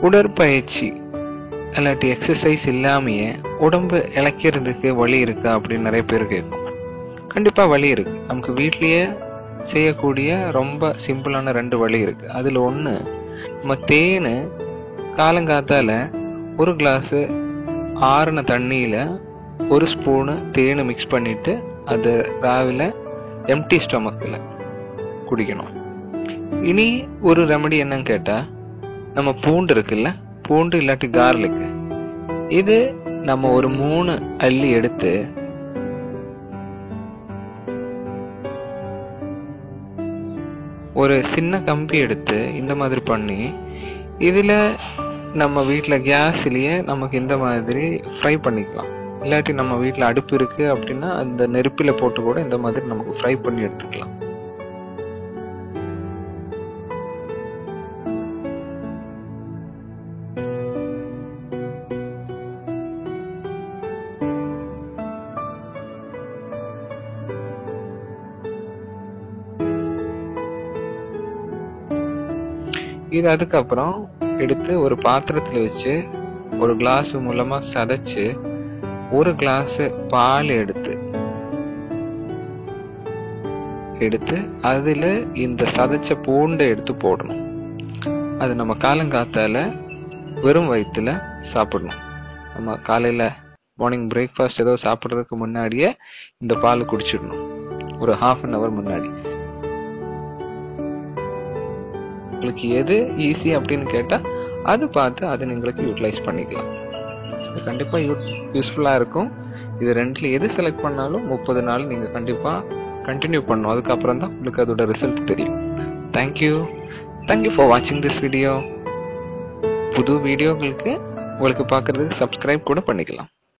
உடற்பயிற்சி இல்லாட்டி எக்ஸசைஸ் இல்லாமையே உடம்பு இளைக்கிறதுக்கு வழி இருக்கா அப்படின்னு நிறைய பேர் கேட்கும். கண்டிப்பாக வழி இருக்கு. நமக்கு வீட்லேயே செய்யக்கூடிய ரொம்ப சிம்பிளான 2 வழி இருக்கு. அதில் ஒன்று, நம்ம தேன் காலங்காத்தால ஒரு கிளாஸு ஆறின தண்ணியில் 1 ஸ்பூனு தேன் மிக்ஸ் பண்ணிட்டு அது ராவில் எம்டி ஸ்டொமக்கில் குடிக்கணும். இனி ஒரு ரெமடி என்னன்னு கேட்டால், நம்ம பூண்டு இருக்குல்ல, பூண்டு இல்லாட்டி கார்லிக்கு, இது நம்ம ஒரு 3 அள்ளி எடுத்து ஒரு சின்ன கம்பி எடுத்து இந்த மாதிரி பண்ணி, இதில் நம்ம வீட்டில் கேஸ்லேயே நமக்கு இந்த மாதிரி ஃப்ரை பண்ணிக்கலாம். இல்லாட்டி நம்ம வீட்டில் அடுப்பு இருக்குது அப்படின்னா அந்த நெருப்பில் போட்டு கூட இந்த மாதிரி நமக்கு ஃப்ரை பண்ணி எடுத்துக்கலாம். இது அதுக்கப்புறம் எடுத்து ஒரு பாத்திரத்தில் வச்சு ஒரு கிளாஸ் மூலமாக சதைச்சு 1 கிளாஸ் பால் எடுத்து அதில் இந்த சதைச்ச பூண்டை எடுத்து போடணும். அது நம்ம காலங்காத்தால வெறும் வயிற்றுல சாப்பிடணும். நம்ம காலையில் மார்னிங் பிரேக்ஃபாஸ்ட் ஏதோ சாப்பிட்றதுக்கு முன்னாடியே இந்த பால் குடிச்சிடணும், ஒரு 1/2 hour முன்னாடி. உங்களுக்கு எது ஈஸி அப்படின்னு கேட்டால் அது பார்த்து அதை நீங்களுக்கு யூட்டிலைஸ் பண்ணிக்கலாம். இது கண்டிப்பாக யூஸ்ஃபுல்லாக இருக்கும். இது 2ல் எது செலக்ட் பண்ணாலும் 30 நாள் நீங்கள் கண்டிப்பாக கண்டினியூ பண்ணணும். அதுக்கப்புறம் தான் உங்களுக்கு அதோட ரிசல்ட் தெரியும். தேங்க்யூ ஃபார் வாட்சிங் திஸ் வீடியோ. புது வீடியோங்களுக்கு உங்களுக்கு பார்க்குறதுக்கு சப்ஸ்கிரைப் கூட பண்ணிக்கலாம்.